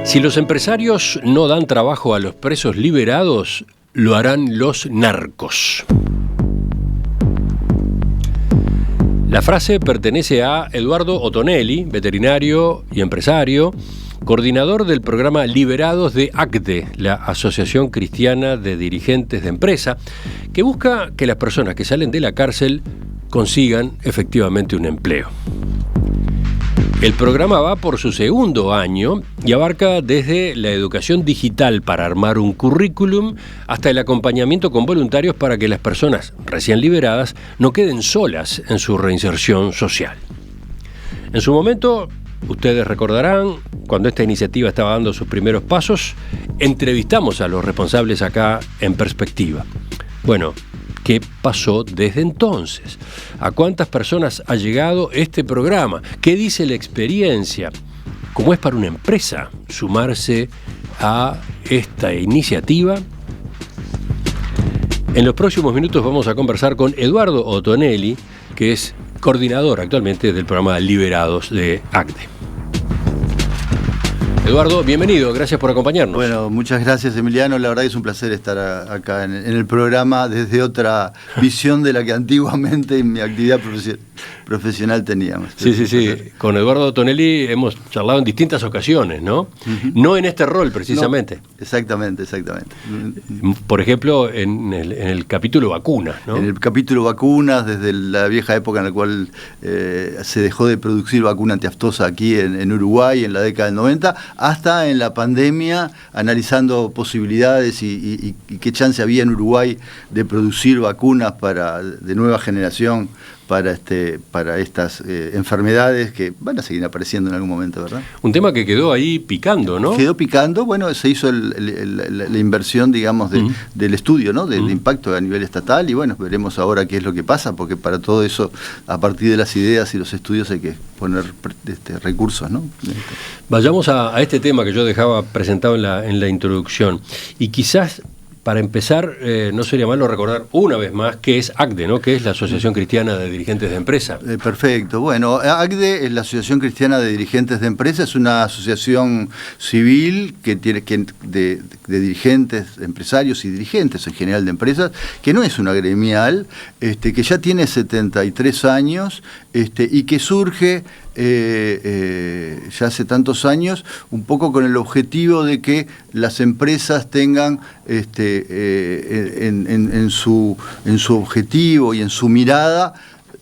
Si los empresarios no dan trabajo a los presos liberados, lo harán los narcos. La frase pertenece a Eduardo Otonelli, veterinario y empresario, coordinador del programa Liberados de ACDE, la Asociación Cristiana de Dirigentes de Empresa, que busca que las personas que salen de la cárcel consigan efectivamente un empleo. El programa va por su segundo año y abarca desde la educación digital para armar un currículum hasta el acompañamiento con voluntarios para que las personas recién liberadas no queden solas en su reinserción social. En su momento, ustedes recordarán, cuando esta iniciativa estaba dando sus primeros pasos, entrevistamos a los responsables acá en Perspectiva. Bueno, ¿qué pasó desde entonces? ¿A cuántas personas ha llegado este programa? ¿Qué dice la experiencia? ¿Cómo es para una empresa sumarse a esta iniciativa? En los próximos minutos vamos a conversar con Eduardo Otonelli, que es coordinador actualmente del programa Liberados de ACDE. Eduardo, bienvenido, gracias por acompañarnos. Bueno, muchas gracias, Emiliano. La verdad que es un placer estar acá en el programa desde otra visión de la que antiguamente en mi actividad profesional teníamos. Sí. Con Eduardo Otonelli hemos charlado en distintas ocasiones, ¿no? Uh-huh. No en este rol, precisamente. No, exactamente. Por ejemplo, en el capítulo vacunas, ¿no? En el capítulo vacunas, desde la vieja época en la cual se dejó de producir vacuna antiaftosa aquí en Uruguay en la década del 90, hasta en la pandemia, analizando posibilidades y qué chance había en Uruguay de producir vacunas de nueva generación para estas enfermedades que van a seguir apareciendo en algún momento, ¿verdad? Un tema que quedó ahí picando, ¿no? Quedó picando, bueno, se hizo la inversión, digamos, del estudio, ¿no? Del impacto a nivel estatal, y bueno, veremos ahora qué es lo que pasa, porque para todo eso, a partir de las ideas y los estudios hay que poner recursos, ¿no? Vayamos a este tema que yo dejaba presentado en la introducción, y quizás para empezar, no sería malo recordar una vez más qué es ACDE, ¿no? Que es la Asociación Cristiana de Dirigentes de Empresa. Perfecto. Bueno, ACDE es la Asociación Cristiana de Dirigentes de Empresa, es una asociación civil que tiene de dirigentes, empresarios y dirigentes en general de empresas, que no es una gremial, que ya tiene 73 años y que surge ya hace tantos años, un poco con el objetivo de que las empresas tengan en su objetivo y en su mirada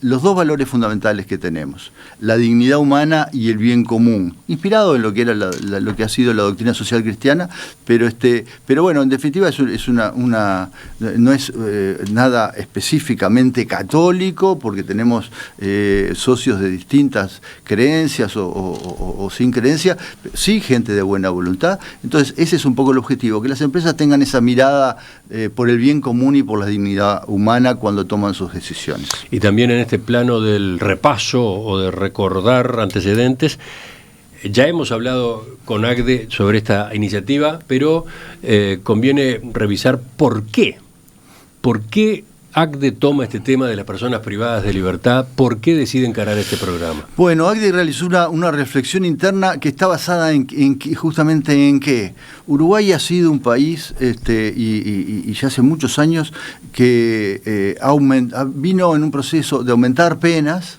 los dos valores fundamentales que tenemos: la dignidad humana y el bien común, inspirado en lo que era lo que ha sido la doctrina social cristiana, pero bueno, en definitiva no es nada específicamente católico, porque tenemos socios de distintas creencias o sin creencia, sí gente de buena voluntad. Entonces ese es un poco el objetivo, que las empresas tengan esa mirada por el bien común y por la dignidad humana cuando toman sus decisiones. Y también en este plano del repaso o de recordar antecedentes, ya hemos hablado con ACDE sobre esta iniciativa, pero conviene revisar por qué ACDE toma este tema de las personas privadas de libertad, por qué decide encarar este programa. Bueno, ACDE realizó una reflexión interna que está basada justamente en que Uruguay ha sido un país, y ya hace muchos años, que vino en un proceso de aumentar penas,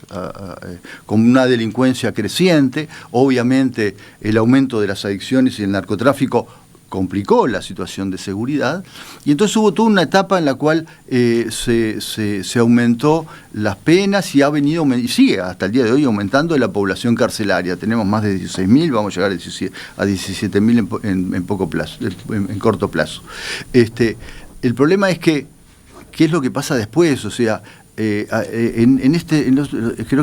con una delincuencia creciente. Obviamente el aumento de las adicciones y el narcotráfico complicó la situación de seguridad, y entonces hubo toda una etapa en la cual se aumentó las penas y y sigue hasta el día de hoy aumentando la población carcelaria. Tenemos más de 16.000, vamos a llegar a 17.000 en poco plazo, en corto plazo. El problema es que, ¿qué es lo que pasa después? O sea, creo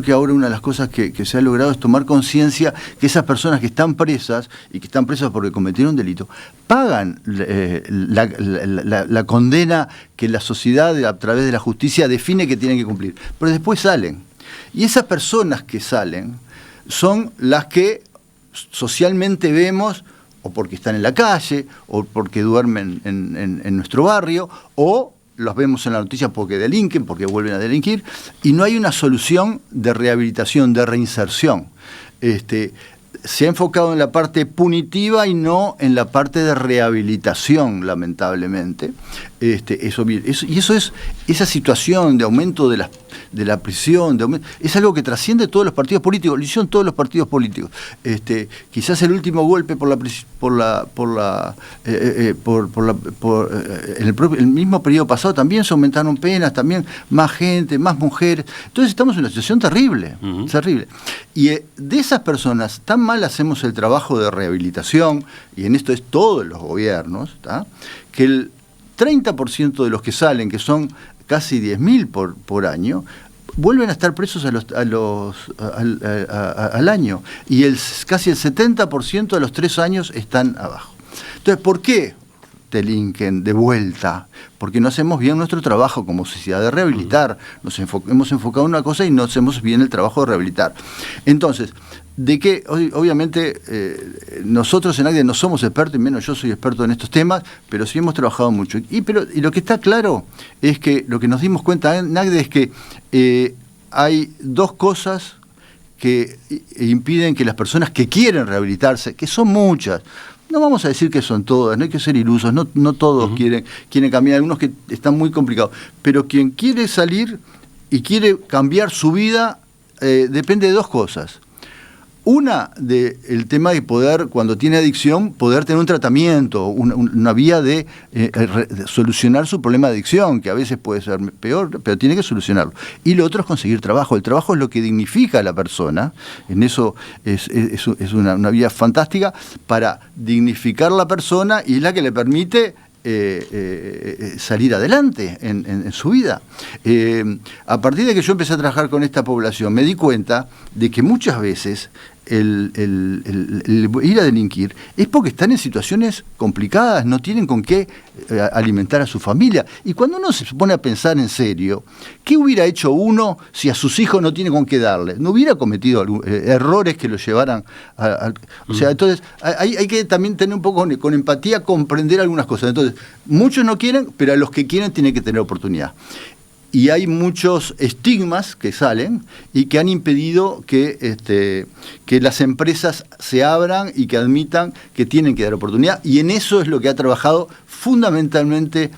que ahora una de las cosas que se ha logrado es tomar conciencia que esas personas que están presas, y que están presas porque cometieron delito, pagan la condena que la sociedad a través de la justicia define que tienen que cumplir, pero después salen. Y esas personas que salen son las que socialmente vemos, o porque están en la calle, o porque duermen en nuestro barrio, o los vemos en la noticia porque delinquen, porque vuelven a delinquir, y no hay una solución de rehabilitación, de reinserción. se ha enfocado en la parte punitiva y no en la parte de rehabilitación, lamentablemente. Esa situación de aumento de la prisión, es algo que trasciende todos los partidos políticos, lo hicieron todos los partidos políticos. Quizás el último golpe en el mismo periodo pasado también se aumentaron penas, también más gente, más mujeres. Entonces estamos en una situación terrible, terrible. Y de esas personas, tan mal hacemos el trabajo de rehabilitación, y en esto es todos los gobiernos, ¿tá?, que el 30% de los que salen, que son casi 10.000 por año, vuelven a estar presos al año, y casi el 70% a los 3 años están abajo. Entonces, ¿por qué delinquen de vuelta? Porque no hacemos bien nuestro trabajo como sociedad de rehabilitar. Hemos enfocado en una cosa y no hacemos bien el trabajo de rehabilitar. Entonces, de que obviamente nosotros en ACDE no somos expertos, y menos yo soy experto en estos temas, pero sí hemos trabajado mucho. Y lo que está claro es que lo que nos dimos cuenta en ACDE es que hay dos cosas que impiden que las personas que quieren rehabilitarse, que son muchas, no vamos a decir que son todas, no hay que ser ilusos, no todos quieren cambiar, algunos que están muy complicados, pero quien quiere salir y quiere cambiar su vida depende de dos cosas. Una, del tema de poder, cuando tiene adicción, poder tener un tratamiento, una vía de solucionar su problema de adicción, que a veces puede ser peor, pero tiene que solucionarlo. Y lo otro es conseguir trabajo. El trabajo es lo que dignifica a la persona. En eso es una vía fantástica para dignificar a la persona, y es la que le permite salir adelante en su vida. A partir de que yo empecé a trabajar con esta población, me di cuenta de que muchas veces el ir a delinquir es porque están en situaciones complicadas, no tienen con qué alimentar a su familia. Y cuando uno se pone a pensar en serio, ¿qué hubiera hecho uno si a sus hijos no tiene con qué darle? ¿No hubiera cometido errores que lo llevaran o sea, entonces hay que también tener un poco con empatía, comprender algunas cosas. Entonces, muchos no quieren, pero a los que quieren tienen que tener oportunidad. Y hay muchos estigmas que salen y que han impedido que las empresas se abran y que admitan que tienen que dar oportunidad. Y en eso es lo que ha trabajado fundamentalmente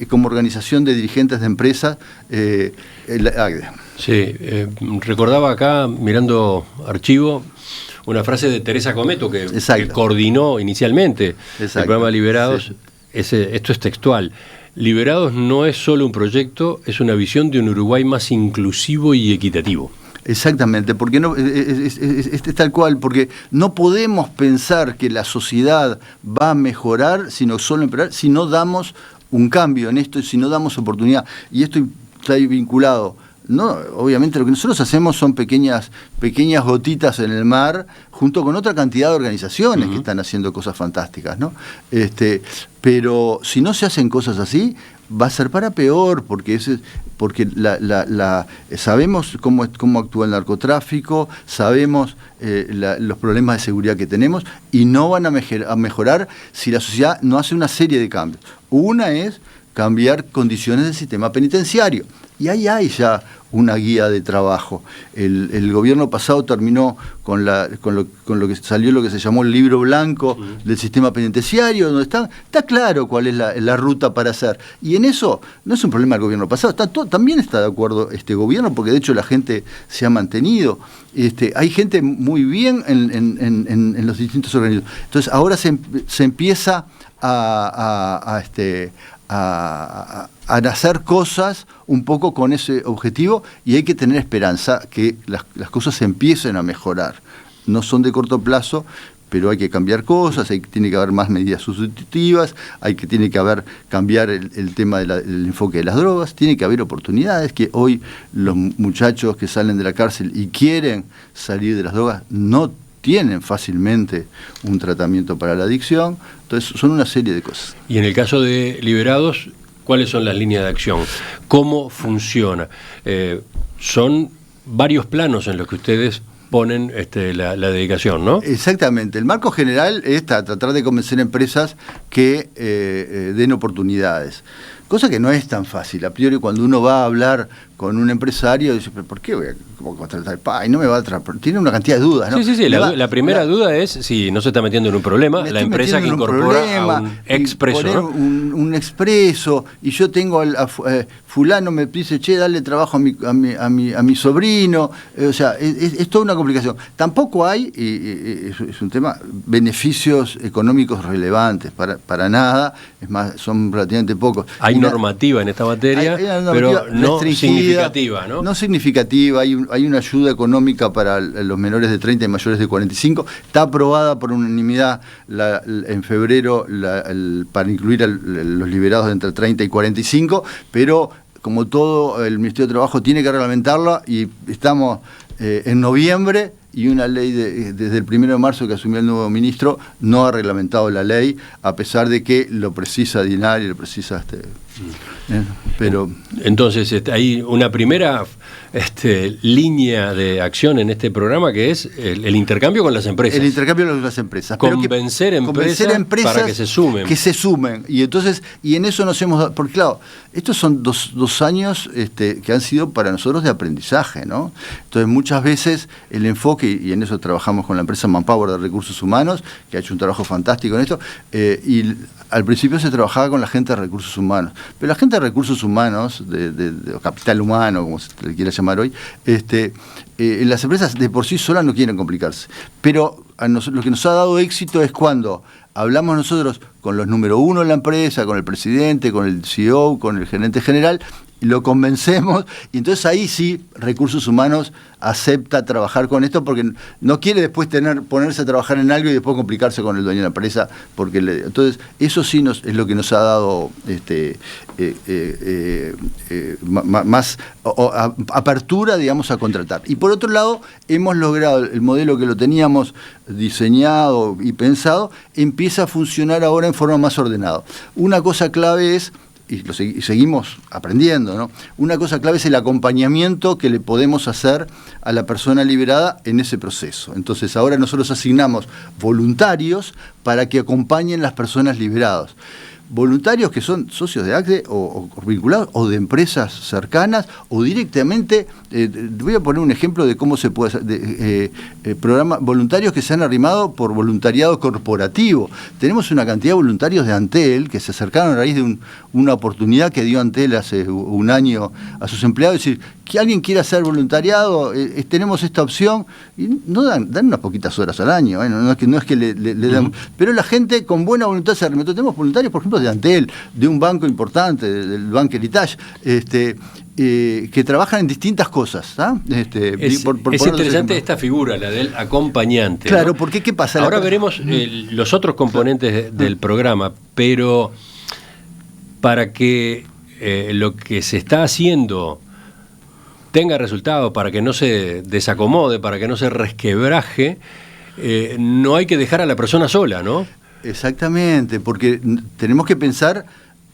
como organización de dirigentes de empresas el ACDE. Sí, recordaba acá, mirando archivo, una frase de Teresa Cometo que coordinó inicialmente el programa Liberados. Sí. Esto es textual. Liberados no es solo un proyecto, es una visión de un Uruguay más inclusivo y equitativo. Exactamente, porque no es tal cual, porque no podemos pensar que la sociedad va a mejorar, sino solo empeorar, si no damos un cambio en esto, si no damos oportunidad. Y esto está ahí vinculado. No, obviamente lo que nosotros hacemos son pequeñas gotitas en el mar, junto con otra cantidad de organizaciones que están haciendo cosas fantásticas, ¿no? Pero si no se hacen cosas así, va a ser para peor, porque sabemos cómo actúa el narcotráfico, sabemos los problemas de seguridad que tenemos, y no van a mejorar si la sociedad no hace una serie de cambios. Una es cambiar condiciones del sistema penitenciario. Y ahí hay ya una guía de trabajo. El gobierno pasado terminó con lo que salió, lo que se llamó el libro blanco del sistema penitenciario, donde está claro cuál es la ruta para hacer. Y en eso no es un problema del gobierno pasado, también está de acuerdo este gobierno, porque de hecho la gente se ha mantenido. Hay gente muy bien en los distintos organismos. Entonces ahora se empieza a hacer cosas un poco con ese objetivo, y hay que tener esperanza que las cosas se empiecen a mejorar. No son de corto plazo, pero hay que cambiar cosas, tiene que haber más medidas sustitutivas, tiene que cambiar el tema del enfoque de las drogas, tiene que haber oportunidades, que hoy los muchachos que salen de la cárcel y quieren salir de las drogas no tienen fácilmente un tratamiento para la adicción. Entonces son una serie de cosas. Y en el caso de Liberados, ¿cuáles son las líneas de acción? ¿Cómo funciona? Son varios planos en los que ustedes ponen la dedicación, ¿no? Exactamente. El marco general es tratar de convencer empresas que den oportunidades. Cosa que no es tan fácil. A priori, cuando uno va a hablar con un empresario, dice, ¿pero por qué voy a contratar? Y no me va a tratar. Tiene una cantidad de dudas, ¿no? Sí. La primera duda es si no se está metiendo en un problema la empresa que incorpora a un expreso, ¿no? Un expreso, y yo tengo a fulano me dice, che, dale trabajo a mi sobrino. O sea, es toda una complicación. Tampoco hay, es un tema, beneficios económicos relevantes, para nada. Es más, son relativamente pocos. Hay normativa en esta materia, pero no significativa, ¿no? No significativa, hay una ayuda económica para los menores de 30 y mayores de 45, está aprobada por unanimidad en febrero para incluir a los liberados de entre 30 y 45, pero como todo, el Ministerio de Trabajo tiene que reglamentarla y estamos en noviembre y una ley desde el 1 de marzo que asumió el nuevo ministro no ha reglamentado la ley, a pesar de que lo precisa DINAR y lo precisa pero entonces hay una primera línea de acción en este programa que es el intercambio con las empresas. El intercambio con las empresas. Convencer empresas para que se sumen. Que se sumen. Y entonces, en eso nos hemos dado, porque claro, estos son dos años que han sido para nosotros de aprendizaje, ¿no? Entonces muchas veces el enfoque, y en eso trabajamos con la empresa Manpower de Recursos Humanos, que ha hecho un trabajo fantástico en esto, y al principio se trabajaba con la gente de Recursos Humanos. Pero la gente de Recursos Humanos, de capital humano, como se le quiera llamar hoy, las empresas de por sí solas no quieren complicarse. Pero lo que nos ha dado éxito es cuando hablamos nosotros con los número uno de la empresa, con el presidente, con el CEO, con el gerente general, y lo convencemos, y entonces ahí sí Recursos Humanos acepta trabajar con esto, porque no quiere después ponerse a trabajar en algo y después complicarse con el dueño de la empresa, porque entonces eso sí es lo que nos ha dado más apertura, digamos, a contratar. Y por otro lado, hemos logrado el modelo que lo teníamos diseñado y pensado, empieza a funcionar ahora en forma más ordenada. Una cosa clave es, y seguimos aprendiendo, ¿no? Una cosa clave es el acompañamiento que le podemos hacer a la persona liberada en ese proceso. Entonces ahora nosotros asignamos voluntarios para que acompañen las personas liberadas. Voluntarios que son socios de ACDE o vinculados o de empresas cercanas o directamente, voy a poner un ejemplo de cómo se puede hacer, voluntarios que se han arrimado por voluntariado corporativo. Tenemos una cantidad de voluntarios de Antel que se acercaron a raíz de una oportunidad que dio Antel hace un año a sus empleados, es decir, que alguien quiera hacer voluntariado, tenemos esta opción, y no dan unas poquitas horas al año, no es que le dan, pero la gente con buena voluntad se arremetó. Tenemos voluntarios, por ejemplo, de Antel, de un banco importante, del Banco Heritage, que trabajan en distintas cosas. Es interesante esta figura, la del acompañante. Claro, ¿no? porque ¿qué pasa? Ahora veremos los otros componentes del programa, pero para que lo que se está haciendo tenga resultados, para que no se desacomode, para que no se resquebraje, no hay que dejar a la persona sola, ¿no? Exactamente, porque tenemos que pensar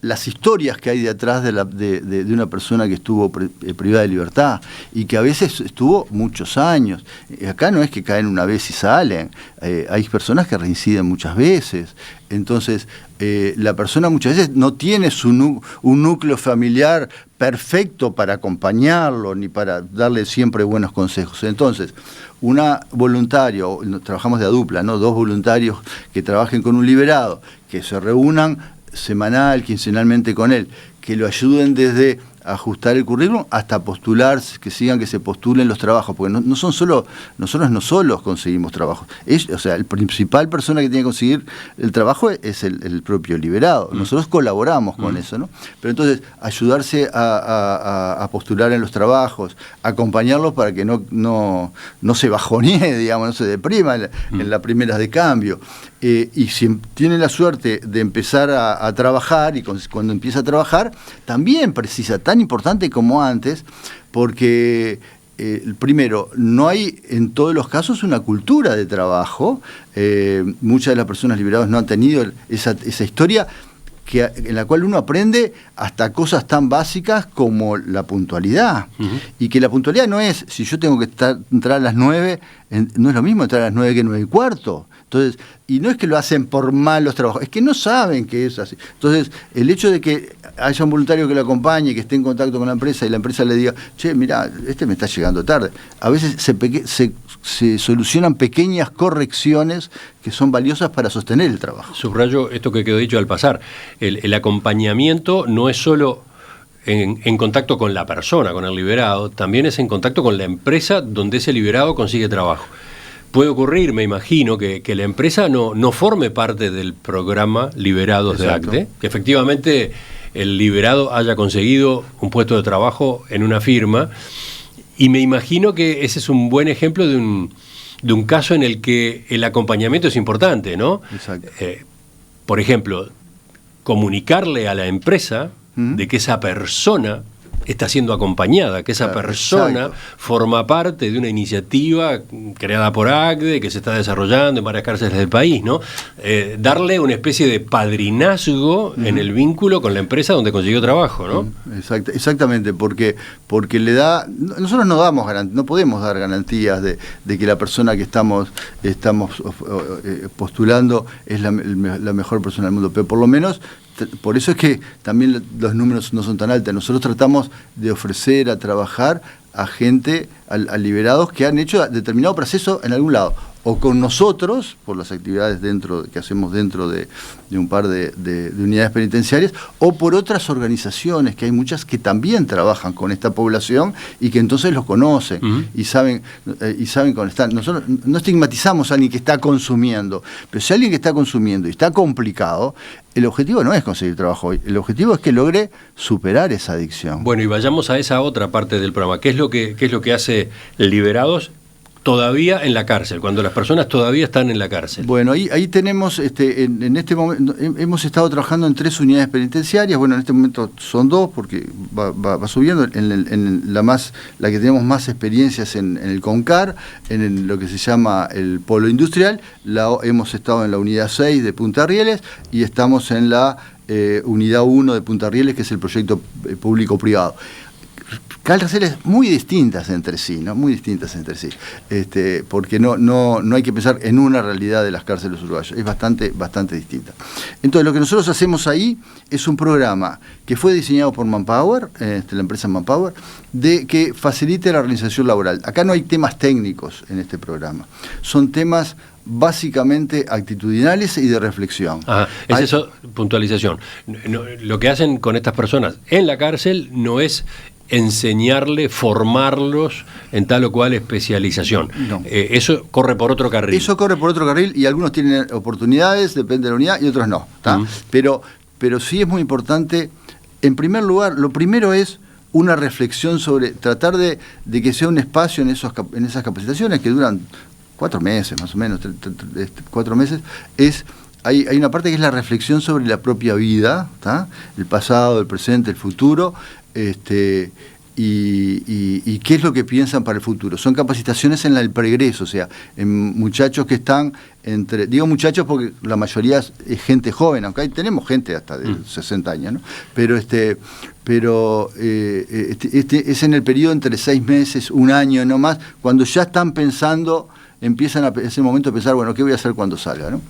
las historias que hay detrás de una persona que estuvo privada de libertad y que a veces estuvo muchos años. Acá no es que caen una vez y salen, hay personas que reinciden muchas veces. Entonces, la persona muchas veces no tiene un núcleo familiar perfecto para acompañarlo ni para darle siempre buenos consejos. Entonces, voluntario, trabajamos de a dupla, ¿no? 2 voluntarios que trabajen con un liberado, que se reúnan semanal, quincenalmente con él, que lo ayuden desde ajustar el currículum hasta postular, que se postulen los trabajos, porque no son solo, nosotros no solos conseguimos trabajos, el principal persona que tiene que conseguir el trabajo es el propio liberado. Nosotros colaboramos con eso, ¿no? Pero entonces, ayudarse a postular en los trabajos, acompañarlos para que no se bajonee, digamos, no se deprima en las primeras de cambio. Y si tiene la suerte de empezar a trabajar, y cuando empieza a trabajar, también precisa, tan importante como antes, porque primero, no hay en todos los casos una cultura de trabajo. Muchas de las personas liberadas no han tenido esa historia en la cual uno aprende hasta cosas tan básicas como la puntualidad. Y que la puntualidad no es, si yo tengo que entrar a las 9, no es lo mismo entrar a las 9 que 9:15. Entonces, y no es que lo hacen por malos trabajos, es que no saben que es así. Entonces, el hecho de que haya un voluntario que lo acompañe, que esté en contacto con la empresa y la empresa le diga, che, mirá, me está llegando tarde. A veces se solucionan pequeñas correcciones que son valiosas para sostener el trabajo. Subrayo esto que quedó dicho al pasar. El acompañamiento no es solo en contacto con la persona, con el liberado, también es en contacto con la empresa donde ese liberado consigue trabajo. Puede ocurrir, me imagino, que la empresa no forme parte del programa Liberados de ACTE, que efectivamente el liberado haya conseguido un puesto de trabajo en una firma, y me imagino que ese es un buen ejemplo de un caso en el que el acompañamiento es importante, ¿no? Exacto. Por ejemplo, comunicarle a la empresa de que esa persona está siendo acompañada, que esa persona forma parte de una iniciativa creada por ACDE, que se está desarrollando en varias cárceles del país, ¿no? Darle una especie de padrinazgo en el vínculo con la empresa donde consiguió trabajo, ¿no? Exactamente, porque le da... Nosotros no podemos dar garantías de que la persona que estamos postulando es la mejor persona del mundo, pero por lo menos... Por eso es que también los números no son tan altos. Nosotros tratamos de ofrecer a trabajar a gente, a liberados que han hecho determinado proceso en algún lado, o con nosotros, por las actividades que hacemos dentro de un par de unidades penitenciarias, o por otras organizaciones, que hay muchas que también trabajan con esta población y que entonces los conocen y saben cómo están. Nosotros no estigmatizamos a alguien que está consumiendo, pero si alguien que está consumiendo y está complicado, el objetivo no es conseguir trabajo hoy, el objetivo es que logre superar esa adicción. Bueno, y vayamos a esa otra parte del programa. ¿Qué es lo que hace Liberados todavía en la cárcel, cuando las personas todavía están en la cárcel? Bueno, ahí tenemos, en este momento, hemos estado trabajando en 3 unidades penitenciarias. Bueno, en este momento son 2, porque va subiendo. La que tenemos más experiencias en el CONCAR, en lo que se llama el Polo Industrial. Hemos estado en la unidad 6 de Punta Rieles y estamos en la unidad 1 de Punta Rieles, que es el proyecto público-privado. Cárceles muy distintas entre sí, ¿no? Muy distintas entre sí, porque no hay que pensar en una realidad de las cárceles uruguayas, es bastante distinta. Entonces, lo que nosotros hacemos ahí es un programa que fue diseñado por Manpower, la empresa Manpower, que facilite la organización laboral. Acá no hay temas técnicos en este programa, son temas básicamente actitudinales y de reflexión. Es eso, puntualización. Lo que hacen con estas personas en la cárcel no es formarlos en tal o cual especialización. No. Eso corre por otro carril. Eso corre por otro carril y algunos tienen oportunidades, depende de la unidad, y otros no. Pero sí es muy importante, en primer lugar, lo primero es una reflexión sobre tratar de que sea un espacio en esas capacitaciones que duran 4 meses, más o menos, 4 meses, hay una parte que es la reflexión sobre la propia vida, el pasado, el presente, el futuro, y qué es lo que piensan para el futuro. Son capacitaciones en el pregreso, o sea, en muchachos que están digo muchachos porque la mayoría es gente joven, aunque ahí tenemos gente hasta de 60 años, ¿no? Pero es en el periodo entre 6 meses, 1 año, no más, cuando ya están pensando, empiezan a ese momento a pensar, bueno, ¿qué voy a hacer cuando salga, ¿no?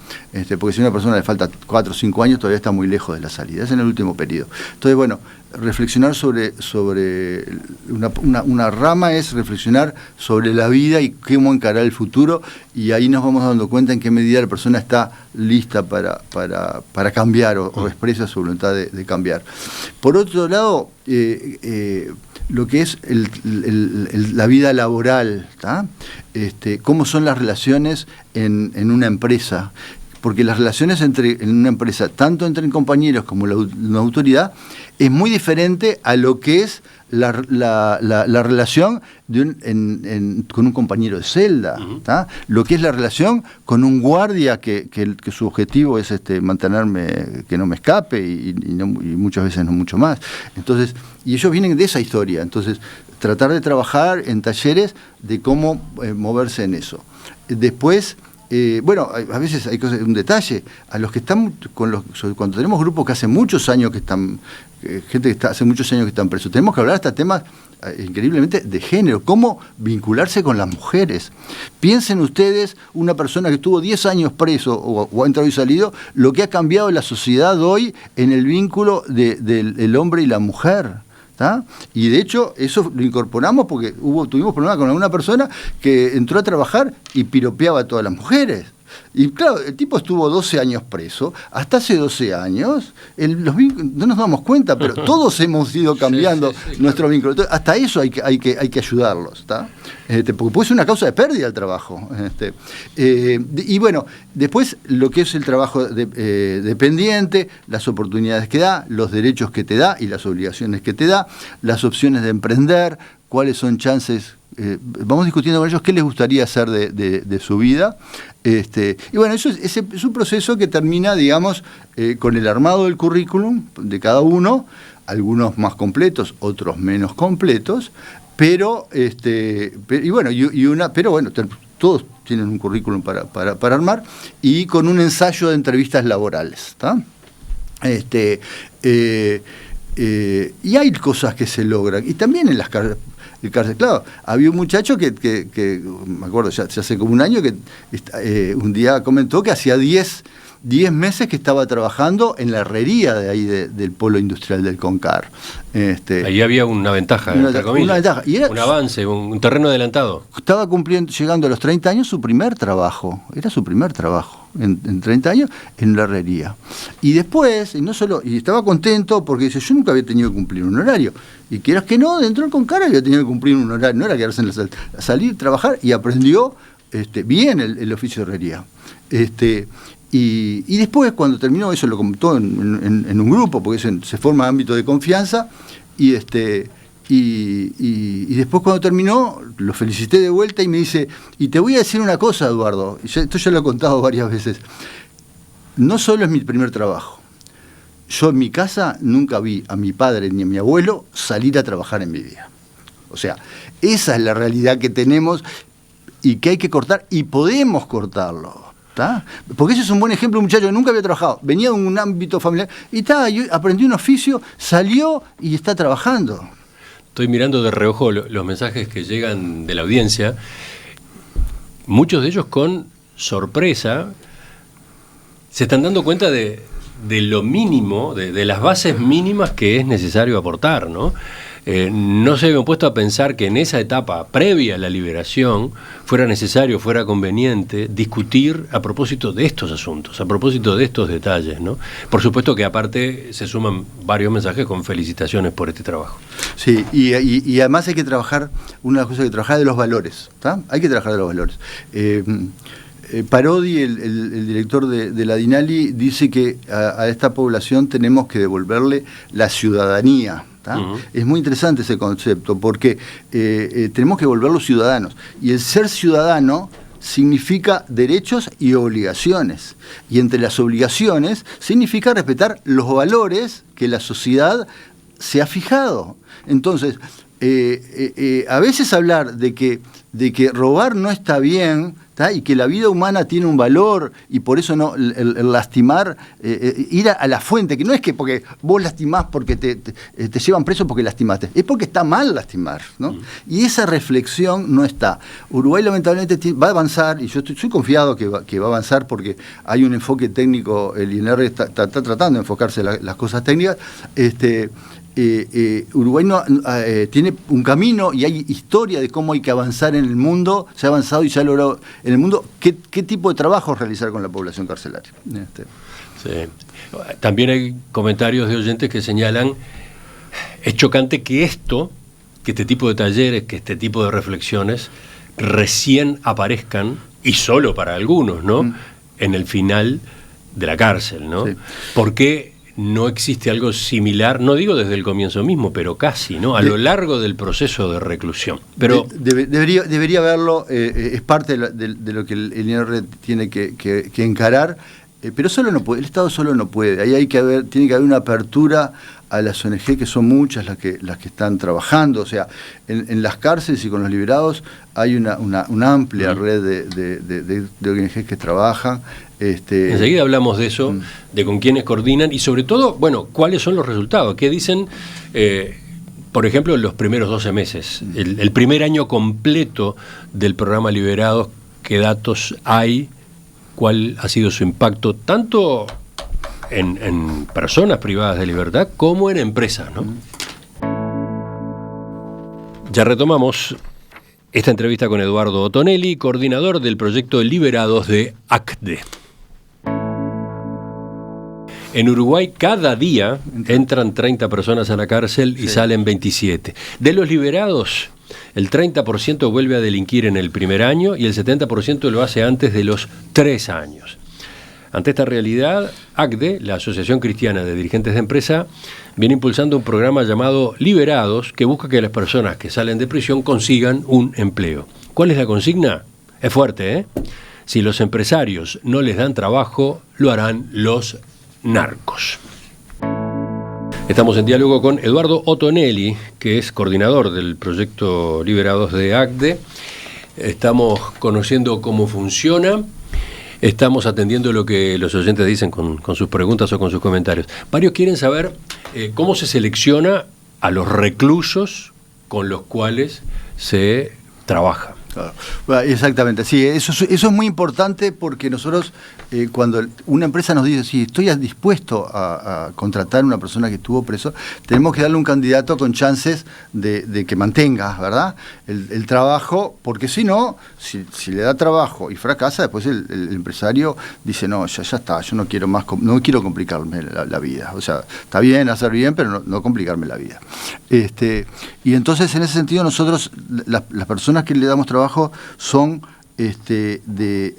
Porque si a una persona le falta 4 o 5 años, todavía está muy lejos de la salida, es en el último periodo. Entonces, bueno, reflexionar sobre una rama es reflexionar sobre la vida y cómo encarar el futuro, y ahí nos vamos dando cuenta en qué medida la persona está lista para cambiar o expresa su voluntad de cambiar. Por otro lado, lo que es la vida laboral, cómo son las relaciones en una empresa, porque las relaciones en una empresa, tanto entre compañeros como la autoridad, es muy diferente a lo que es la relación con un compañero de celda, lo que es la relación con un guardia que su objetivo es mantenerme, que no me escape y muchas veces no mucho más. Entonces, y ellos vienen de esa historia, entonces tratar de trabajar en talleres de cómo moverse en eso. Después, bueno, a veces hay cosas, un detalle, a los que están cuando tenemos grupos que hace muchos años que están, gente que está hace muchos años que están presos, tenemos que hablar hasta temas increíblemente de género, cómo vincularse con las mujeres. Piensen ustedes, una persona que estuvo 10 años preso o ha entrado y salido, lo que ha cambiado la sociedad hoy en el vínculo del hombre y la mujer. ¿Tá? Y de hecho eso lo incorporamos porque tuvimos problemas con alguna persona que entró a trabajar y piropeaba a todas las mujeres. Y claro, el tipo estuvo 12 años preso. Hasta hace 12 años, no nos damos cuenta, pero todos hemos ido cambiando nuestro vínculo. Entonces, hasta eso hay que ayudarlos, ¿tá? Porque puede ser una causa de pérdida el trabajo. Y bueno, después lo que es el trabajo dependiente, las oportunidades que da, los derechos que te da y las obligaciones que te da, las opciones de emprender, cuáles son chances. Vamos discutiendo con ellos qué les gustaría hacer de su vida. Y bueno, eso es un proceso que termina, digamos, con el armado del currículum de cada uno, algunos más completos, otros menos completos, pero todos tienen un currículum para armar, y con un ensayo de entrevistas laborales, ¿tá? Y hay cosas que se logran, y también en las cárceles. Claro, había un muchacho que me acuerdo, ya hace como un año, que un día comentó que hacía 10 meses que estaba trabajando en la herrería de ahí del polo industrial del Concar. Ahí había una ventaja, entre comillas, una ventaja. Y un avance, un terreno adelantado. Estaba llegando a los 30 años, su primer trabajo, era su primer trabajo, en 30 años, en la herrería. Y después, y estaba contento porque dice, yo nunca había tenido que cumplir un horario. Y quieras que no, dentro del Concar había tenido que cumplir un horario, no era quedarse salir, trabajar, y aprendió bien el oficio de herrería. Y después, cuando terminó, eso lo comentó en un grupo, porque eso se forma ámbito de confianza, y después, cuando terminó, lo felicité de vuelta y me dice, y te voy a decir una cosa, Eduardo, esto ya lo he contado varias veces, no solo es mi primer trabajo, yo en mi casa nunca vi a mi padre ni a mi abuelo salir a trabajar en mi vida. O sea, esa es la realidad que tenemos y que hay que cortar, y podemos cortarlo. ¿Tá? Porque ese es un buen ejemplo, un muchacho que nunca había trabajado, venía de un ámbito familiar, y aprendió un oficio, salió y está trabajando. Estoy mirando de reojo los mensajes que llegan de la audiencia, muchos de ellos con sorpresa, se están dando cuenta de lo mínimo, de las bases mínimas que es necesario aportar, ¿no? No se habían puesto a pensar que en esa etapa previa a la liberación fuera necesario, fuera conveniente discutir a propósito de estos asuntos, a propósito de estos detalles, ¿no? Por supuesto que aparte se suman varios mensajes con felicitaciones por este trabajo. Sí, y además hay que trabajar, una de las cosas que trabajar de los valores, ¿tá? Hay que trabajar de los valores. Parodi, el director de la DINALI, dice que a esta población tenemos que devolverle la ciudadanía. Uh-huh. Es muy interesante ese concepto, porque tenemos que volverlos ciudadanos. Y el ser ciudadano significa derechos y obligaciones. Y entre las obligaciones significa respetar los valores que la sociedad se ha fijado. Entonces, a veces hablar de que robar no está bien, ¿tá? Y que la vida humana tiene un valor, y por eso no el lastimar, ir a la fuente, que no es que porque vos lastimás porque te llevan preso porque lastimaste, es porque está mal lastimar, ¿no? Y esa reflexión no está. Uruguay lamentablemente va a avanzar, y yo soy confiado que va a avanzar, porque hay un enfoque técnico, el INR está tratando de enfocarse las cosas técnicas. Uruguay tiene un camino y hay historia de cómo hay que avanzar en el mundo, se ha avanzado y se ha logrado en el mundo, qué tipo de trabajo realizar con la población carcelaria. Sí. También hay comentarios de oyentes que señalan, es chocante que este tipo de talleres, que este tipo de reflexiones recién aparezcan, y solo para algunos, ¿no? En el final de la cárcel, ¿no? Sí. ¿Por qué no existe algo similar, no digo desde el comienzo mismo, pero casi, ¿no? A lo largo del proceso de reclusión? Pero debería haberlo, es parte de lo que el INR tiene que encarar. pero solo no puede, el Estado solo no puede. Ahí tiene que haber una apertura a las ONG, que son muchas las que están trabajando. O sea, en las cárceles y con los liberados hay una amplia red de ONG que trabajan. Enseguida hablamos de eso, de con quiénes coordinan y sobre todo, bueno, cuáles son los resultados. ¿Qué dicen, por ejemplo, en los primeros 12 meses? El primer año completo del programa Liberados, ¿qué datos hay? ¿Cuál ha sido su impacto tanto en personas privadas de libertad como en empresas, ¿no? Ya retomamos esta entrevista con Eduardo Otonelli, coordinador del proyecto Liberados de ACDE. En Uruguay cada día entran 30 personas a la cárcel y salen 27. De los liberados, el 30% vuelve a delinquir en el primer año y el 70% lo hace antes de los 3 años. Ante esta realidad, ACDE, la Asociación Cristiana de Dirigentes de Empresa, viene impulsando un programa llamado Liberados, que busca que las personas que salen de prisión consigan un empleo. ¿Cuál es la consigna? Es fuerte, ¿eh? Si los empresarios no les dan trabajo, lo harán los narcos. Estamos en diálogo con Eduardo Otonelli, que es coordinador del proyecto Liberados de ACDE. Estamos conociendo cómo funciona. Estamos atendiendo lo que los oyentes dicen con sus preguntas o con sus comentarios. Varios quieren saber cómo se selecciona a los reclusos con los cuales se trabaja. Claro. Bueno, exactamente, sí, eso es muy importante porque nosotros, cuando una empresa nos dice, sí, estoy dispuesto a contratar a una persona que estuvo preso, tenemos que darle un candidato con chances de que mantenga, ¿verdad?, el trabajo, porque si no, si le da trabajo y fracasa, después el empresario dice, no, ya está, yo no quiero complicarme la vida. O sea, está bien hacer bien, pero no complicarme la vida. Y entonces, en ese sentido, nosotros, las personas que le damos trabajo son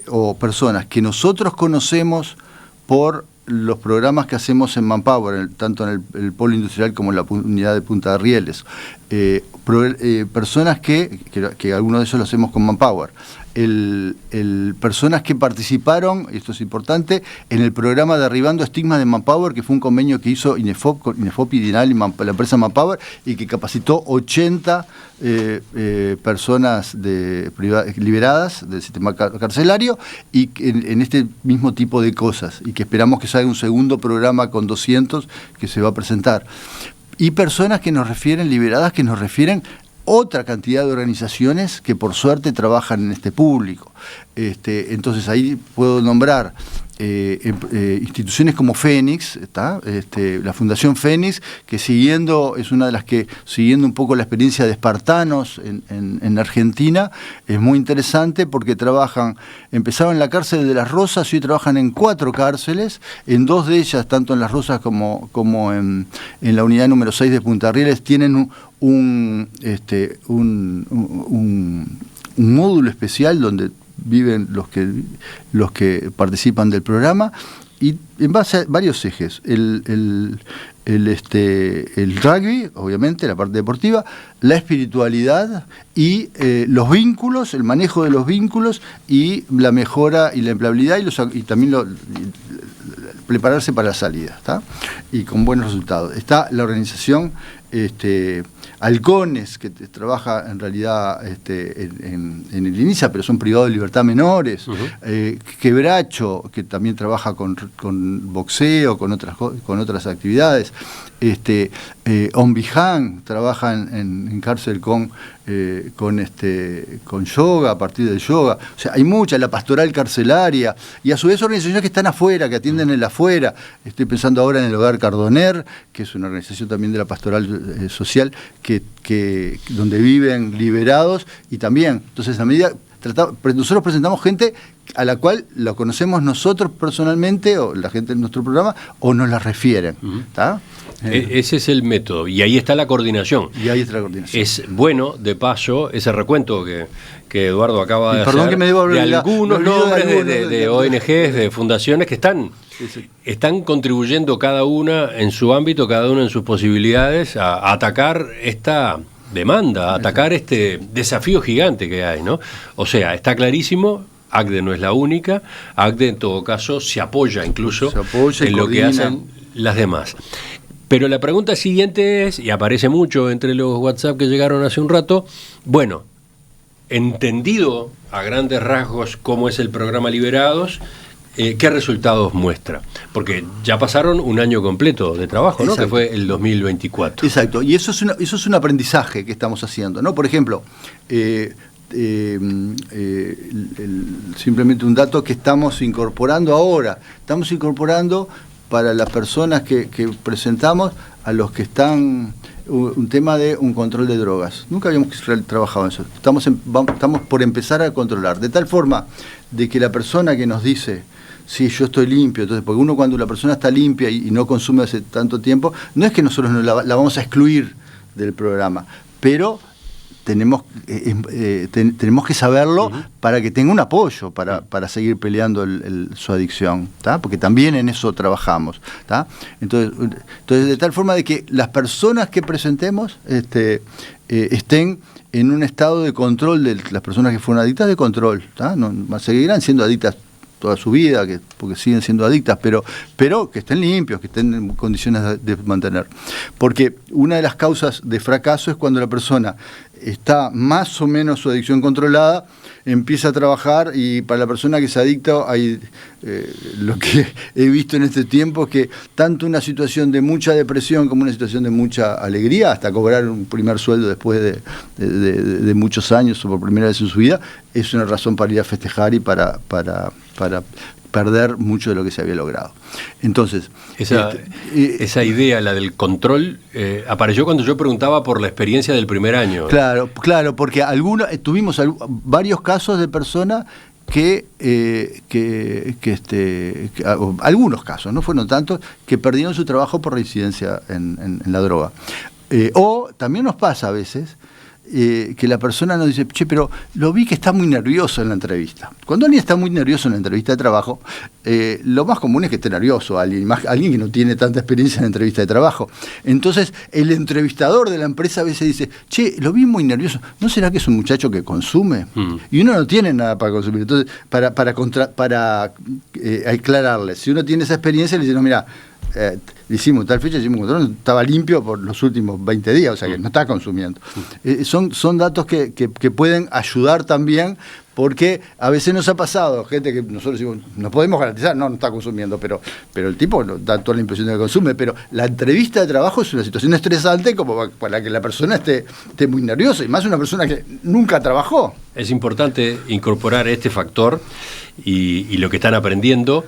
o personas que nosotros conocemos por los programas que hacemos en Manpower, tanto en el polo industrial como en la unidad de Punta de Rieles. Personas que algunos de ellos lo hacemos con Manpower. Personas que participaron, esto es importante, en el programa Derribando Estigmas de Manpower, que fue un convenio que hizo INEFOP y DINAL, la empresa Manpower, y que capacitó 80 personas liberadas del sistema carcelario y en este mismo tipo de cosas, y que esperamos que salga un segundo programa con 200 que se va a presentar. Y personas que nos refieren, liberadas, que nos refieren otra cantidad de organizaciones que por suerte trabajan en este público. Entonces ahí puedo nombrar instituciones como Fénix, la Fundación Fénix, que es una de las que, siguiendo un poco la experiencia de Espartanos en Argentina, es muy interesante porque empezaron en la cárcel de Las Rosas y hoy trabajan en 4 cárceles, en 2 de ellas, tanto en Las Rosas como en la unidad número 6 de Punta Rieles, tienen un módulo especial donde viven los que participan del programa, y en base a varios ejes: el rugby, obviamente, la parte deportiva, la espiritualidad y los vínculos, el manejo de los vínculos y la mejora y la empleabilidad y también prepararse para la salida, ¿está? Y con buenos resultados. Está la organización Halcones, que trabaja en realidad en el INISA, pero son privados de libertad menores. Quebracho, que también trabaja con boxeo, con otras actividades. Ombiján trabaja en cárcel con yoga, a partir del yoga. O sea, hay mucha, la pastoral carcelaria, y a su vez organizaciones que están afuera, que atienden el afuera. Estoy pensando ahora en el Hogar Cardoner, que es una organización también de la pastoral social, donde viven liberados, y también, entonces, a medida nosotros presentamos gente a la cual la conocemos nosotros personalmente, o la gente de nuestro programa, o nos la refieren. ¿Está? Ese es el método, y ahí está la coordinación. Es bueno, de paso, ese recuento que Eduardo acaba de hacer, de algunos nombres de ONGs, de fundaciones que están contribuyendo cada una en su ámbito, cada una en sus posibilidades, a atacar esta demanda, a atacar este desafío gigante que hay, ¿no? O sea, está clarísimo ACDE no es la única. ACDE en todo caso se apoya incluso en lo que hacen las demás. Pero la pregunta siguiente es, y aparece mucho entre los WhatsApp que llegaron hace un rato, bueno, entendido a grandes rasgos cómo es el programa Liberados, ¿qué resultados muestra? Porque ya pasaron un año completo de trabajo, ¿no? Que fue el 2024. Exacto, y eso es un aprendizaje que estamos haciendo, ¿no? Por ejemplo, simplemente un dato que estamos incorporando ahora. Estamos incorporando para las personas que presentamos, a los que están, un tema de un control de drogas. Nunca habíamos trabajado en eso. Estamos por empezar a controlar, de tal forma de que la persona que nos dice, sí, yo estoy limpio, entonces, porque uno cuando la persona está limpia y no consume hace tanto tiempo, no es que nosotros no la vamos a excluir del programa, pero tenemos que saberlo para que tenga un apoyo para seguir peleando su adicción, ¿tá? Porque también en eso trabajamos, ¿tá? Entonces, de tal forma de que las personas que presentemos estén en un estado de control de las personas que fueron adictas, de control, ¿tá? No, seguirán siendo adictas toda su vida, porque siguen siendo adictas, pero que estén limpios, que estén en condiciones de mantener. Porque una de las causas de fracaso es cuando la persona está más o menos su adicción controlada, empieza a trabajar, y para la persona que se adicta hay lo que he visto en este tiempo es que tanto una situación de mucha depresión como una situación de mucha alegría, hasta cobrar un primer sueldo después de muchos años o por primera vez en su vida, es una razón para ir a festejar y para perder mucho de lo que se había logrado. Entonces, esa idea, la del control, apareció cuando yo preguntaba por la experiencia del primer año. Claro, porque tuvimos varios casos de personas algunos casos, no fueron tantos, que perdieron su trabajo por reincidencia en la droga. O también nos pasa a veces que la persona nos dice, che, pero lo vi que está muy nervioso en la entrevista. Cuando alguien está muy nervioso en la entrevista de trabajo, lo más común es que esté nervioso alguien que no tiene tanta experiencia en la entrevista de trabajo. Entonces, el entrevistador de la empresa a veces dice, che, lo vi muy nervioso, ¿no será que es un muchacho que consume? Y uno no tiene nada para consumir. Entonces, para aclararle, si uno tiene esa experiencia, le dice, no, mira, hicimos tal fecha, hicimos control, estaba limpio por los últimos 20 días, o sea que no está consumiendo. Son datos que pueden ayudar también, porque a veces nos ha pasado, gente que nosotros decimos, no podemos garantizar, no está consumiendo, pero el tipo da toda la impresión de que consume, pero la entrevista de trabajo es una situación estresante como para que la persona esté muy nerviosa, y más una persona que nunca trabajó. Es importante incorporar este factor y lo que están aprendiendo,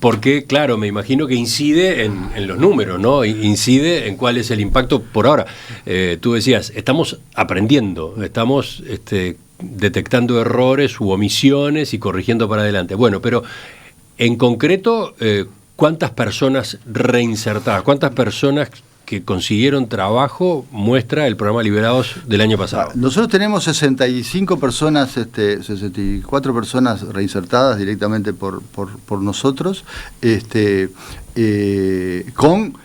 porque, claro, me imagino que incide en los números, ¿no? Incide en cuál es el impacto por ahora. Tú decías, estamos aprendiendo, estamos detectando errores u omisiones y corrigiendo para adelante. Bueno, pero en concreto, ¿cuántas personas reinsertadas, cuántas personas que consiguieron trabajo muestra el programa Liberados del año pasado? Nosotros tenemos 65 personas, 64 personas reinsertadas directamente por nosotros, con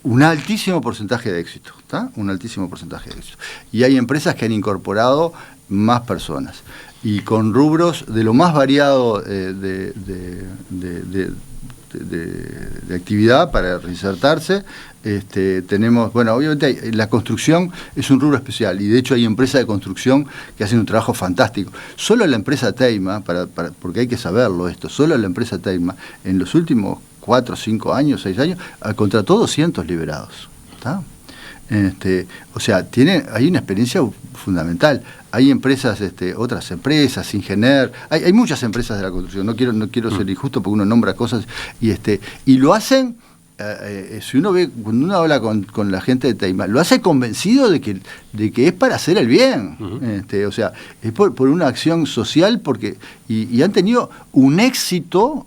un altísimo porcentaje de éxito, ¿tá? Un altísimo porcentaje de éxito. Y hay empresas que han incorporado más personas, y con rubros de lo más variado de actividad para reinsertarse. Tenemos, bueno, obviamente la construcción es un rubro especial, y de hecho hay empresas de construcción que hacen un trabajo fantástico. Solo la empresa Teima, porque hay que saberlo esto, solo la empresa Teima en los últimos 4, 5 años, 6 años, contrató 200 liberados, ¿está? O sea, hay una experiencia fundamental. Hay empresas, otras empresas, Ingener, hay muchas empresas de la construcción, no quiero ser injusto porque uno nombra cosas, y lo hacen, si uno ve, cuando uno habla con la gente de Teima, lo hace convencido de que es para hacer el bien. O sea, es por una acción social, y han tenido un éxito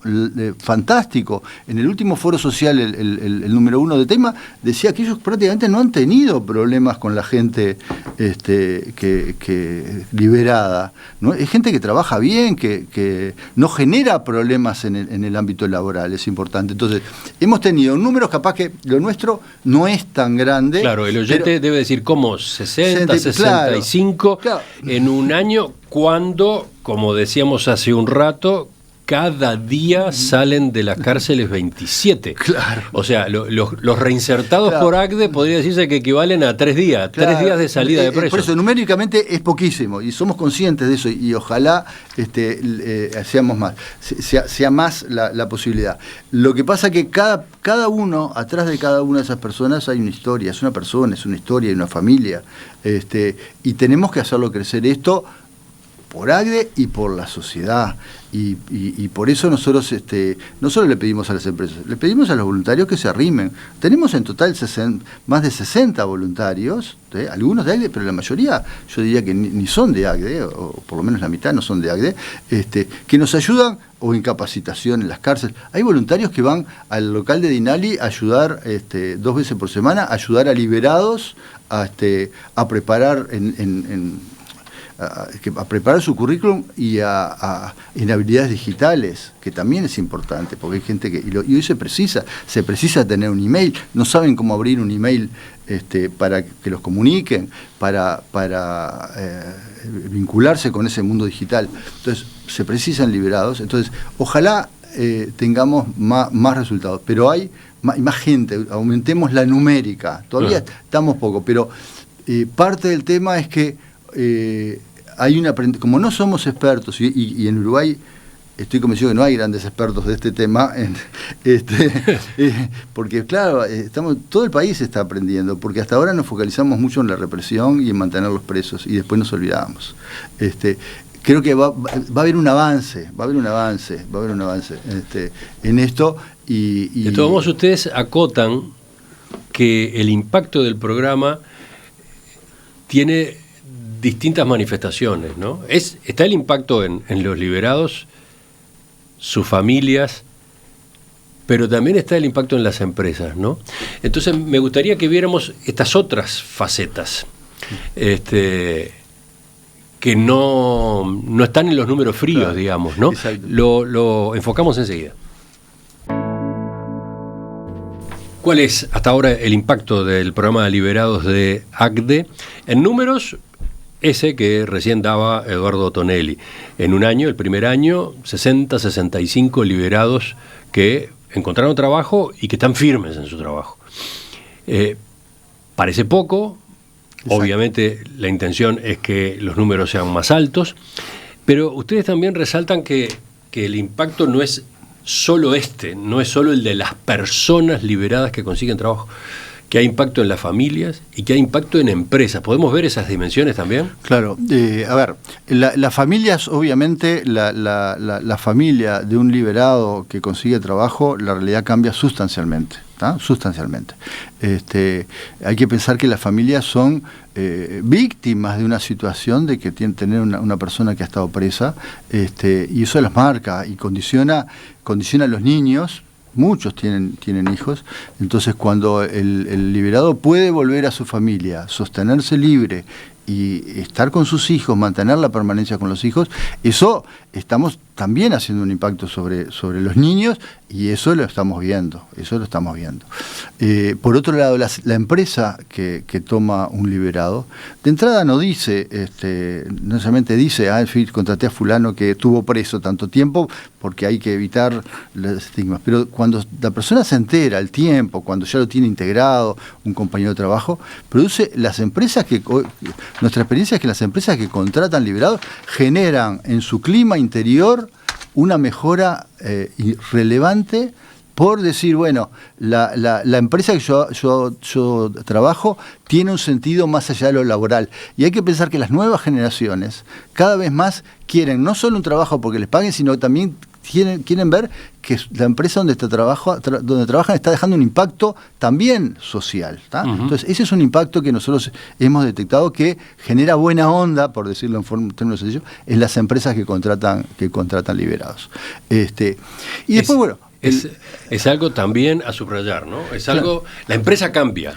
fantástico. En el último foro social, el número 1 de Teima decía que ellos prácticamente no han tenido problemas con la gente que liberada, ¿no? Es gente que trabaja bien, que no genera problemas en el ámbito laboral, es importante. Entonces, hemos tenido Son números capaz que lo nuestro no es tan grande. Claro, el oyente debe decir como 60, 65 claro. En un año, cuando, como decíamos hace un rato, cada día salen de las cárceles 27. Claro. O sea, los reinsertados claro. por ACDE podría decirse que equivalen a 3 días, claro. 3 días de salida de presos. Por eso, numéricamente es poquísimo, y somos conscientes de eso, y ojalá seamos más, sea más la posibilidad. Lo que pasa que cada uno, atrás de cada una de esas personas hay una historia, es una persona, es una historia, hay una familia, y tenemos que hacerlo crecer esto por ACDE y por la sociedad. Y por eso nosotros no solo le pedimos a las empresas, le pedimos a los voluntarios que se arrimen. Tenemos en total más de 60 voluntarios, algunos de ACDE, pero la mayoría, yo diría que ni son de ACDE, o por lo menos la mitad no son de ACDE, que nos ayudan o en capacitación en las cárceles. Hay voluntarios que van al local de Dinali a ayudar 2 veces por semana, a ayudar a liberados a preparar a preparar su currículum y en habilidades digitales, que también es importante, porque hay gente que, y hoy se precisa tener un email, no saben cómo abrir un email para que los comuniquen, para vincularse con ese mundo digital. Entonces, se precisan liberados. Entonces, ojalá tengamos más resultados, pero hay más gente, aumentemos la numérica, todavía estamos poco, pero parte del tema es que como no somos expertos, y en Uruguay estoy convencido que no hay grandes expertos de este tema, porque claro, todo el país está aprendiendo, porque hasta ahora nos focalizamos mucho en la represión y en mantenerlos presos, y después nos olvidamos. Creo que va a haber un avance en esto. De todos modos, ustedes acotan que el impacto del programa tiene distintas manifestaciones, ¿no? Está el impacto en los liberados, sus familias, pero también está el impacto en las empresas, ¿no? Entonces me gustaría que viéramos estas otras facetas, que no están en los números fríos, claro, digamos, ¿no? Lo enfocamos enseguida. ¿Cuál es hasta ahora el impacto del programa de liberados de ACDE? En números, ese que recién daba Eduardo Tonelli. En un año, el primer año, 60, 65 liberados que encontraron trabajo y que están firmes en su trabajo. Parece poco, exacto. Obviamente la intención es que los números sean más altos, pero ustedes también resaltan que el impacto no es solo no es solo el de las personas liberadas que consiguen trabajo, que hay impacto en las familias y que hay impacto en empresas. ¿Podemos ver esas dimensiones también? Claro. A ver, las familias, obviamente, la familia de un liberado que consigue trabajo, la realidad cambia sustancialmente. Sustancialmente. Hay que pensar que las familias son víctimas de una situación de que tienen tener una persona que ha estado presa, y eso las marca y condiciona a los niños. Muchos tienen hijos, entonces cuando el liberado puede volver a su familia, sostenerse libre y estar con sus hijos, mantener la permanencia con los hijos, eso estamos también haciendo un impacto sobre los niños, y eso lo estamos viendo. Por otro lado, la empresa que toma un liberado, de entrada no dice, no solamente dice, contraté a fulano que estuvo preso tanto tiempo, porque hay que evitar los estigmas, pero cuando la persona se entera, el tiempo, cuando ya lo tiene integrado, un compañero de trabajo, produce nuestra experiencia es que las empresas que contratan liberados generan en su clima interior una mejora relevante, por decir, bueno, la empresa que yo trabajo tiene un sentido más allá de lo laboral. Y hay que pensar que las nuevas generaciones cada vez más quieren no solo un trabajo porque les paguen, sino también quieren ver que la empresa donde trabajan está dejando un impacto también social. Uh-huh. Entonces, ese es un impacto que nosotros hemos detectado que genera buena onda, por decirlo en términos sencillos, en las empresas que contratan liberados. Y después, bueno... Es algo también a subrayar, ¿no? Es algo... La empresa cambia.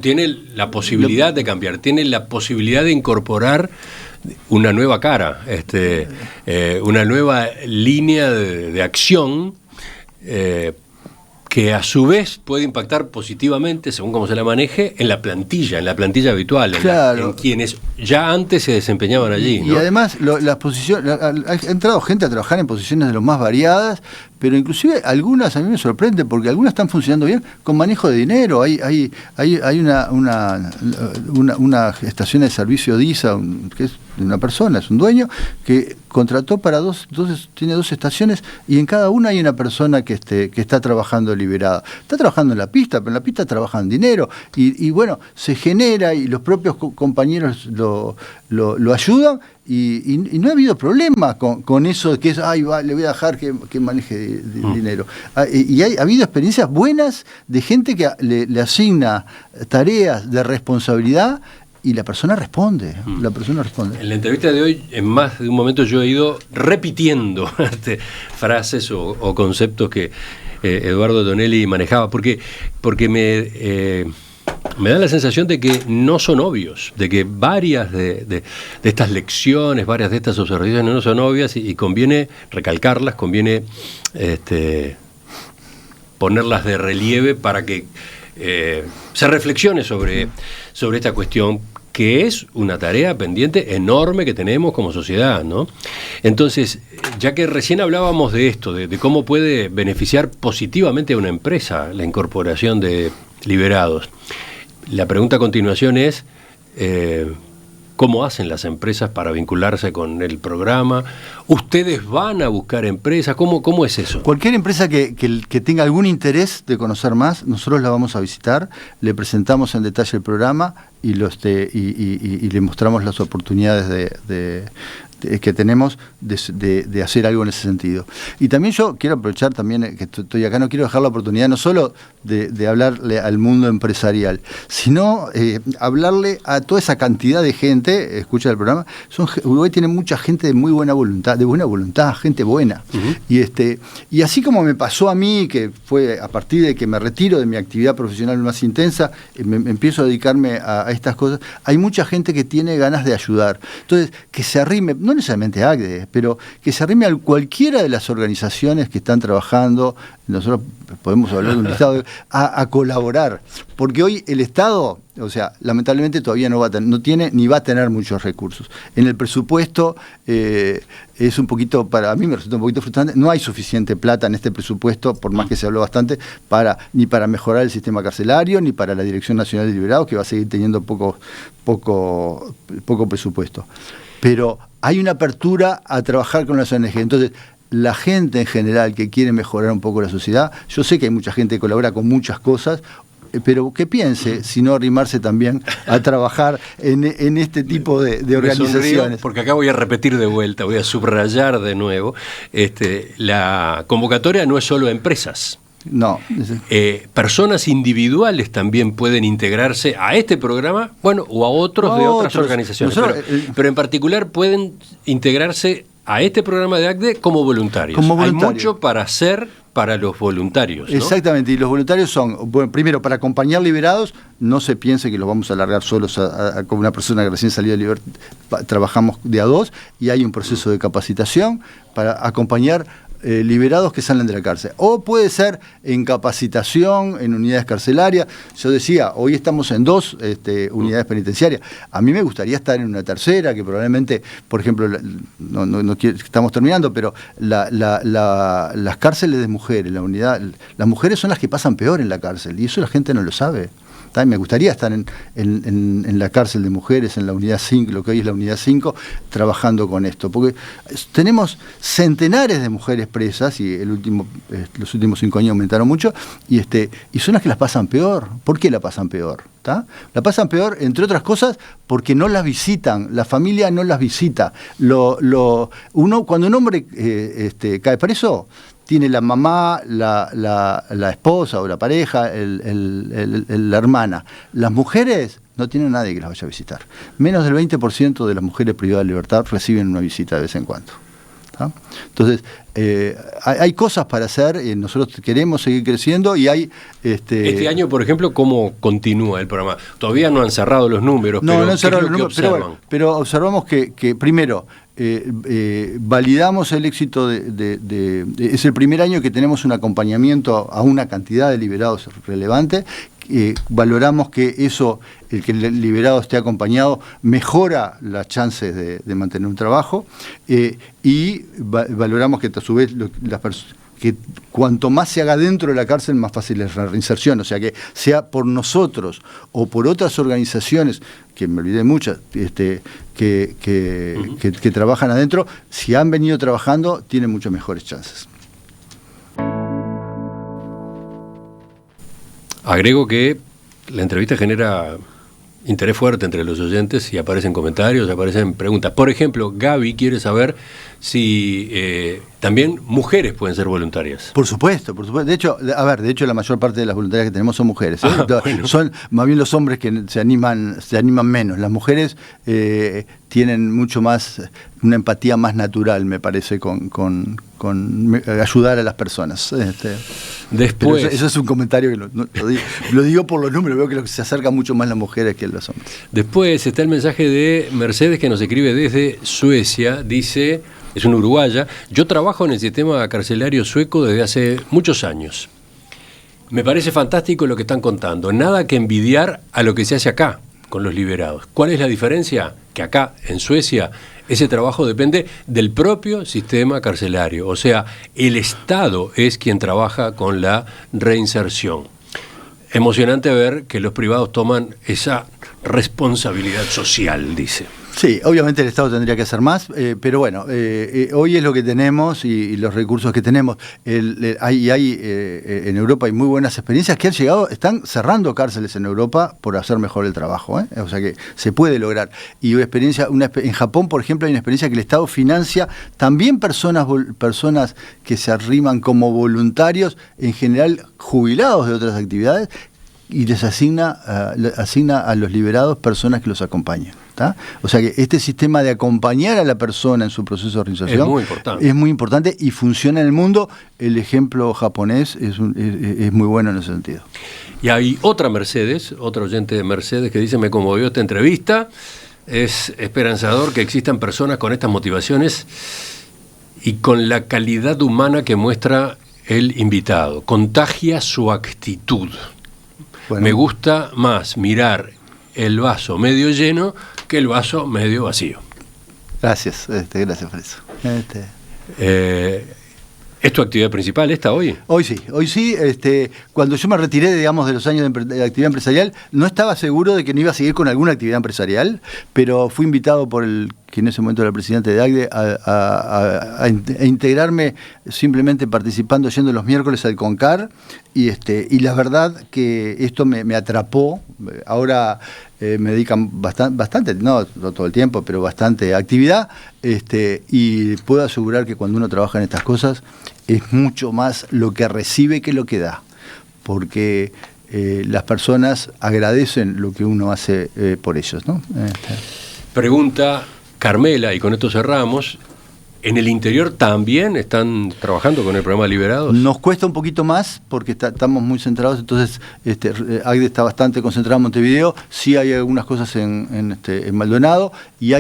Tiene la posibilidad de cambiar, tiene la posibilidad de incorporar una nueva cara, una nueva línea de acción, que a su vez puede impactar positivamente, según cómo se la maneje, en la plantilla habitual, en quienes ya antes se desempeñaban allí, ¿no? Y además las posiciones, ha entrado gente a trabajar en posiciones de lo más variadas, pero inclusive algunas a mí me sorprende porque algunas están funcionando bien con manejo de dinero. Hay una estación de servicio DISA, que es de una persona, es un dueño, que contrató para tiene 2 estaciones y en cada una hay una persona que está trabajando liberada. Está trabajando en la pista, pero en la pista trabajan dinero y bueno, se genera y los propios compañeros lo ayudan y no ha habido problema con eso que es, le voy a dejar que maneje dinero. Y ha habido experiencias buenas de gente que le asigna tareas de responsabilidad y la persona responde. En la entrevista de hoy, en más de un momento yo he ido repitiendo frases o conceptos que Eduardo Tonelli manejaba, porque me da la sensación de que no son obvios, de que varias de estas lecciones, varias de estas observaciones no son obvias y conviene recalcarlas, conviene ponerlas de relieve para que se reflexione sobre esta cuestión, que es una tarea pendiente enorme que tenemos como sociedad, ¿no? Entonces, ya que recién hablábamos de esto, de cómo puede beneficiar positivamente a una empresa la incorporación de liberados, la pregunta a continuación es ¿cómo hacen las empresas para vincularse con el programa? ¿Ustedes van a buscar empresas? ¿Cómo es eso? Cualquier empresa que tenga algún interés de conocer más, nosotros la vamos a visitar, le presentamos en detalle el programa y le mostramos las oportunidades que tenemos de hacer algo en ese sentido. Y también yo quiero aprovechar también que estoy acá, no quiero dejar la oportunidad no solo de hablarle al mundo empresarial, sino hablarle a toda esa cantidad de gente, escucha el programa, Uruguay tiene mucha gente de muy buena voluntad, gente buena. Uh-huh. Y así como me pasó a mí, que fue a partir de que me retiro de mi actividad profesional más intensa, me empiezo a dedicarme a estas cosas, hay mucha gente que tiene ganas de ayudar. Entonces, que se arrime, no necesariamente a ACDE, pero que se arrime a cualquiera de las organizaciones que están trabajando, nosotros podemos hablar de un listado, a colaborar, porque hoy el Estado, o sea, lamentablemente todavía no tiene ni va a tener muchos recursos. En el presupuesto es un poquito, para mí me resulta un poquito frustrante, no hay suficiente plata en este presupuesto, por más que se habló bastante, ni para mejorar el sistema carcelario, ni para la Dirección Nacional de Liberados, que va a seguir teniendo poco presupuesto. Pero hay una apertura a trabajar con las ONG. Entonces, la gente en general que quiere mejorar un poco la sociedad, yo sé que hay mucha gente que colabora con muchas cosas, pero que piense, si no arrimarse también a trabajar en este tipo de organizaciones. Sonrío porque acá voy a repetir de vuelta, voy a subrayar de nuevo, la convocatoria no es solo a empresas. No. Personas individuales también pueden integrarse a este programa, bueno, o a otros de otras organizaciones, pero en particular pueden integrarse a este programa de ACDE como voluntarios. Hay mucho para hacer para los voluntarios, ¿no? Exactamente, y los voluntarios son, bueno, primero, para acompañar liberados, no se piense que los vamos a alargar solos con una persona que recién salió de libertad. Trabajamos de a 2 y hay un proceso de capacitación para acompañar liberados que salen de la cárcel. O puede ser en capacitación, en unidades carcelarias. Yo decía, hoy estamos en 2 unidades penitenciarias. A mí me gustaría estar en una tercera, que probablemente, por ejemplo, estamos terminando, pero las cárceles de mujeres, las mujeres son las que pasan peor en la cárcel, y eso la gente no lo sabe. Me gustaría estar en la cárcel de mujeres, en la unidad 5, lo que hoy es la unidad 5, trabajando con esto, porque tenemos centenares de mujeres presas, y los últimos 5 años aumentaron mucho, y son las que las pasan peor. ¿Por qué la pasan peor? La pasan peor, entre otras cosas, porque no las visitan, la familia no las visita. Cuando un hombre cae preso, tiene la mamá, la esposa o la pareja, la hermana. Las mujeres no tienen nadie que las vaya a visitar. Menos del 20% de las mujeres privadas de libertad reciben una visita de vez en cuando. Entonces, hay cosas para hacer, nosotros queremos seguir creciendo y hay... Este año, por ejemplo, ¿cómo continúa el programa? Todavía no han cerrado los números, no han cerrado los números, pero observamos que primero, validamos el éxito es el primer año que tenemos un acompañamiento a una cantidad de liberados relevante. Valoramos que eso, el que el liberado esté acompañado, mejora las chances de mantener un trabajo, y valoramos que a su vez que cuanto más se haga dentro de la cárcel, más fácil es la reinserción. O sea, que sea por nosotros o por otras organizaciones, que me olvidé muchas, que trabajan adentro, si han venido trabajando, tienen mucho mejores chances. Agrego que la entrevista genera interés fuerte entre los oyentes y aparecen comentarios, aparecen preguntas. Por ejemplo, Gaby quiere saber si también mujeres pueden ser voluntarias. Por supuesto. De hecho, la mayor parte de las voluntarias que tenemos son mujeres. Bueno. Son más bien los hombres que se animan menos. Las mujeres tienen mucho más, una empatía más natural, me parece, con ayudar a las personas. Después, eso es un comentario que lo digo por los números, veo que se acercan mucho más las mujeres que los hombres. Después está el mensaje de Mercedes, que nos escribe desde Suecia. Dice, es una uruguaya: yo trabajo en el sistema carcelario sueco desde hace muchos años. Me parece fantástico lo que están contando. Nada que envidiar a lo que se hace acá con los liberados. ¿Cuál es la diferencia? Que acá, en Suecia, ese trabajo depende del propio sistema carcelario. O sea, el Estado es quien trabaja con la reinserción. Emocionante ver que los privados toman esa responsabilidad social, dice. Sí, obviamente el Estado tendría que hacer más, pero bueno, hoy es lo que tenemos y los recursos que tenemos. En Europa hay muy buenas experiencias que han llegado, están cerrando cárceles en Europa por hacer mejor el trabajo, o sea que se puede lograr. Y en Japón, por ejemplo, hay una experiencia que el Estado financia también personas que se arriman como voluntarios, en general jubilados de otras actividades, y les asigna a los liberados personas que los acompañan. ¿Tá? O sea que este sistema de acompañar a la persona en su proceso de reinserción es muy importante y funciona en el mundo. El ejemplo japonés es muy bueno en ese sentido. Y hay otra oyente de Mercedes, que dice: me conmovió esta entrevista, es esperanzador que existan personas con estas motivaciones y con la calidad humana que muestra el invitado. Contagia su actitud. Bueno. Me gusta más mirar el vaso medio lleno que el vaso medio vacío. Gracias por eso. ¿Es tu actividad principal esta hoy? Hoy sí. Cuando yo me retiré, digamos, de los años de actividad empresarial, no estaba seguro de que no iba a seguir con alguna actividad empresarial, pero fui invitado por que en ese momento era el presidente de ACDE, a integrarme simplemente participando, yendo los miércoles al CONCAR, y la verdad que esto me atrapó. Ahora me dedican bastante, no todo el tiempo, pero bastante actividad, y puedo asegurar que cuando uno trabaja en estas cosas es mucho más lo que recibe que lo que da, porque las personas agradecen lo que uno hace por ellos, ¿no? Pregunta Carmela, y con esto cerramos: ¿en el interior también están trabajando con el programa Liberados? Nos cuesta un poquito más porque estamos muy centrados, entonces ACDE está bastante concentrado en Montevideo. Sí hay algunas cosas en Maldonado, y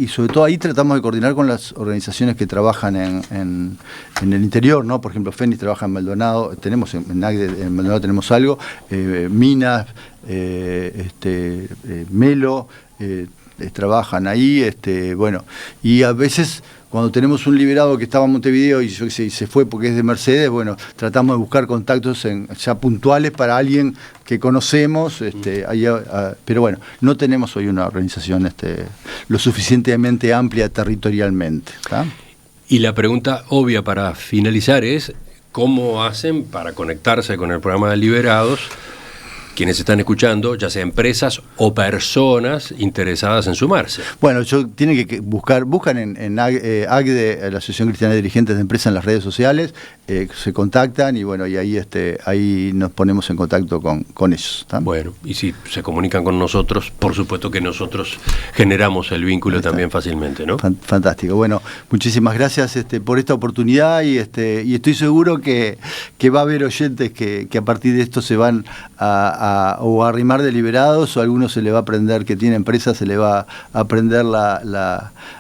sobre todo ahí tratamos de coordinar con las organizaciones que trabajan en el interior, ¿no? Por ejemplo, Fénix trabaja en Maldonado, tenemos en ACDE, en Maldonado tenemos algo, Minas, Melo, trabajan ahí, bueno, y a veces cuando tenemos un liberado que estaba en Montevideo y se fue porque es de Mercedes, bueno, tratamos de buscar contactos ya puntuales para alguien que conocemos, pero bueno, no tenemos hoy una organización lo suficientemente amplia territorialmente, ¿tá? Y la pregunta obvia para finalizar es: ¿cómo hacen para conectarse con el programa de Liberados quienes están escuchando, ya sea empresas o personas interesadas en sumarse? Bueno, tienen que buscan en ACDE, la Asociación Cristiana de Dirigentes de Empresas, en las redes sociales, se contactan y bueno, y ahí nos ponemos en contacto con ellos, ¿tá? Bueno, y si se comunican con nosotros, por supuesto que nosotros generamos el vínculo también fácilmente, ¿no? Fantástico. Bueno, muchísimas gracias por esta oportunidad, y estoy seguro que va a haber oyentes que a partir de esto se van a o a arrimar de Liberados, o a alguno se le va a aprender, que tiene empresa, se le va a aprender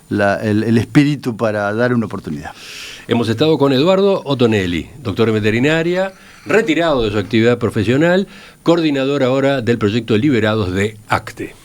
el espíritu para dar una oportunidad. Hemos estado con Eduardo Ottonelli, doctor en veterinaria, retirado de su actividad profesional, coordinador ahora del proyecto Liberados de ACTE.